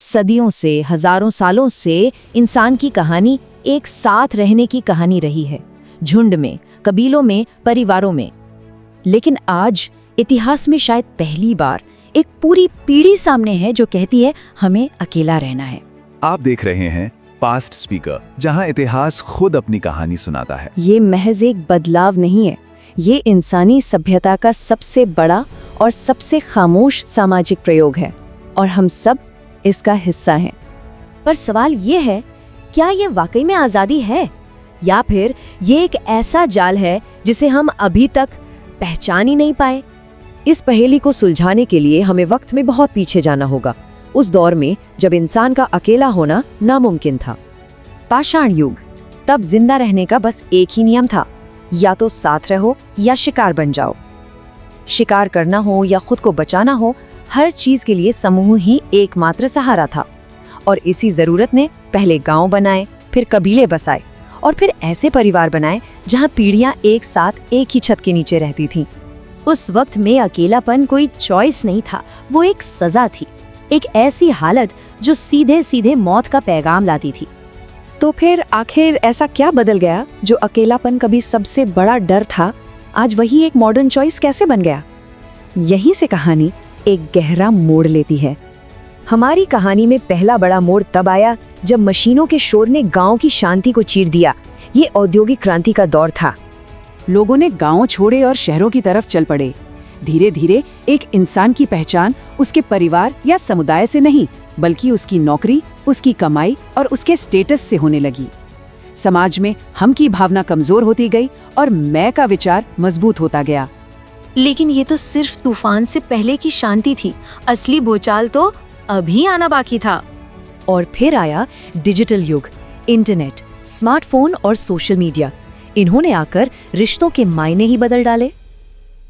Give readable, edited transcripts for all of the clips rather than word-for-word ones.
सदियों से, हजारों सालों से इंसान की कहानी एक साथ रहने की कहानी रही है, झुंड में, कबीलों में, परिवारों में। लेकिन आज इतिहास में शायद पहली बार एक पूरी पीढ़ी सामने है जो कहती है हमें अकेला रहना है। आप देख रहे हैं पास्ट स्पीकर, जहां इतिहास खुद अपनी कहानी सुनाता है। ये महज एक बदलाव नहीं है, ये इंसानी सभ्यता का सबसे बड़ा और सबसे खामोश सामाजिक प्रयोग है, और हम सब इसका हिस्सा हैं। पर सवाल ये है, क्या ये वाकई में आज़ादी है, या फिर ये एक ऐसा जाल है जिसे हम अभी तक पहचान ही नहीं पाए? इस पहेली को सुलझाने के लिए हमें वक्त में बहुत पीछे जाना होगा, उस दौर में जब इंसान का अकेला होना नामुमकिन था। पाषाण युग। तब जिंदा रहने का बस एक ही नियम था, या तो साथ रहो या शिकार बन जाओ। शिकार करना हो या खुद को बचाना हो, हर चीज के लिए समूह ही एकमात्र सहारा था। और इसी जरूरत ने पहले गांव बनाए, फिर कबीले बसाए, और फिर ऐसे परिवार बनाए जहां पीढ़ियां एक साथ एक ही छत के नीचे रहती थीं। उस वक्त में अकेलापन कोई चॉइस नहीं था, वो एक सजा थी, एक ऐसी हालत जो सीधे सीधे मौत का पैगाम लाती थी। तो फिर आखिर ऐसा क्या बदल गया जो अकेलापन कभी सबसे बड़ा डर था, आज वही एक मॉडर्न चॉइस कैसे बन गया? यहीं से कहानी एक गहरा मोड़ लेती है। हमारी कहानी में पहला बड़ा मोड़ तब आया जब मशीनों के शोर ने गांव की शांति को चीर दिया। ये औद्योगिक क्रांति का दौर था। लोगों ने गांव छोड़े और शहरों की तरफ चल पड़े। धीरे धीरे एक इंसान की पहचान उसके परिवार या समुदाय से नहीं, बल्कि उसकी नौकरी, उसकी कमाई और उसके स्टेटस से होने लगी। समाज में हम की भावना कमजोर होती गई और मैं का विचार मजबूत होता गया। लेकिन ये तो सिर्फ तूफान से पहले की शांति थी, असली भूचाल तो अभी आना बाकी था। और फिर आया डिजिटल युग, इंटरनेट, स्मार्टफोन और सोशल मीडिया। इन्होंने आकर रिश्तों के मायने ही बदल डाले।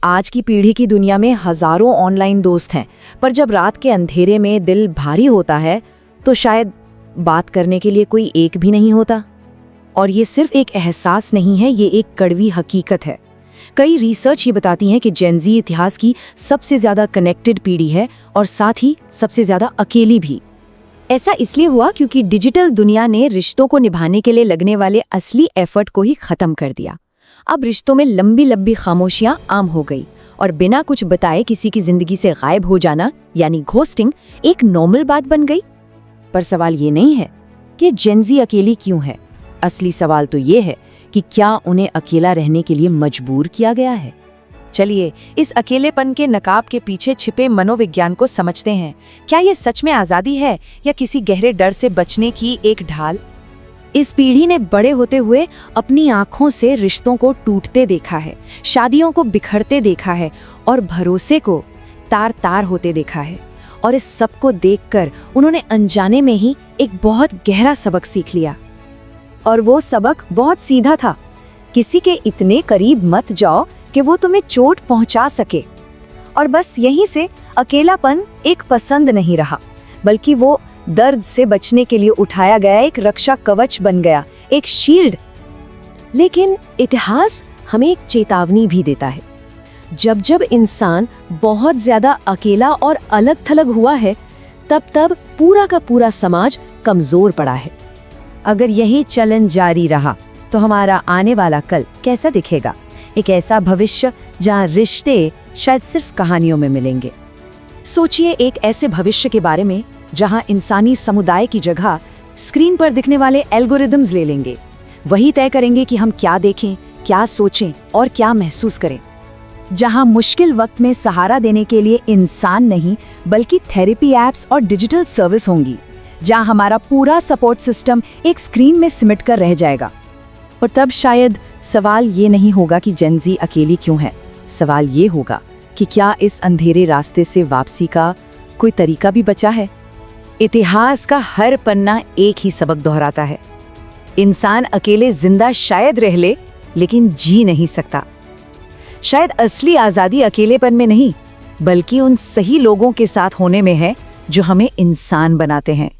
आज की पीढ़ी की दुनिया में हजारों ऑनलाइन दोस्त हैं, पर जब रात के अंधेरे में दिल भारी होता है तो शायद बात करने के लिए कोई एक भी नहीं होता। और ये सिर्फ एक एहसास नहीं है, ये एक कड़वी हकीकत है। कई रिसर्च ही बताती हैं कि जेन ज़ी इतिहास की सबसे ज्यादा कनेक्टेड पीढ़ी है और साथ ही सबसे ज्यादा अकेली भी। ऐसा इसलिए हुआ क्योंकि डिजिटल दुनिया ने रिश्तों को निभाने के लिए लगने वाले असली एफर्ट को ही खत्म कर दिया। अब रिश्तों में लंबी लंबी खामोशियां आम हो गई और बिना कुछ बताए किसी की जिंदगी से गायब हो जाना यानी घोस्टिंग एक नॉर्मल बात बन गई। पर सवाल ये नहीं है कि जेन ज़ी अकेली क्यों है। असली सवाल तो ये है कि क्या उन्हें अकेला रहने के लिए मजबूर किया गया है। चलिए इस अकेलेपन के नकाब के पीछे छिपे मनोविज्ञान को समझते हैं। क्या ये सच में आज़ादी है या किसी गहरे डर से बचने की एक ढाल? इस पीढ़ी ने बड़े होते हुए अपनी आंखों से रिश्तों को टूटते देखा है, शादियों को बिखरते देखा है और भरोसे को तार तार होते देखा है। और इस सब को देखकर उन्होंने अनजाने में ही एक बहुत गहरा सबक सीख लिया। और वो सबक बहुत सीधा था, किसी के इतने करीब मत जाओ कि वो तुम्हें चोट पहुंचा सके। और बस यहीं से अकेलापन एक पसंद नहीं रहा, बल्कि वो दर्द से बचने के लिए उठाया गया एक रक्षा कवच बन गया, एक शील्ड। लेकिन इतिहास हमें एक चेतावनी भी देता है। जब जब इंसान बहुत ज्यादा अकेला और अलग थलग हुआ है, तब तब पूरा का पूरा समाज कमजोर पड़ा है। अगर यही चलन जारी रहा तो हमारा आने वाला कल कैसा दिखेगा? एक ऐसा भविष्य जहां रिश्ते शायद सिर्फ कहानियों में मिलेंगे। सोचिए एक ऐसे भविष्य के बारे में जहां इंसानी समुदाय की जगह स्क्रीन पर दिखने वाले एल्गोरिदम्स ले लेंगे। वही तय करेंगे कि हम क्या देखें, क्या सोचें और क्या महसूस करें। जहां मुश्किल वक्त में सहारा देने के लिए इंसान नहीं, बल्कि थेरेपी एप्स और डिजिटल सर्विस होंगी। जहां हमारा पूरा सपोर्ट सिस्टम एक स्क्रीन में सिमट कर रह जाएगा। और तब शायद सवाल ये नहीं होगा कि जेन ज़ी अकेली क्यों है, सवाल ये होगा कि क्या इस अंधेरे रास्ते से वापसी का कोई तरीका भी बचा है। इतिहास का हर पन्ना एक ही सबक दोहराता है, इंसान अकेले जिंदा शायद रह ले, लेकिन जी नहीं सकता। शायद असली आज़ादी अकेलेपन में नहीं, बल्कि उन सही लोगों के साथ होने में है जो हमें इंसान बनाते हैं।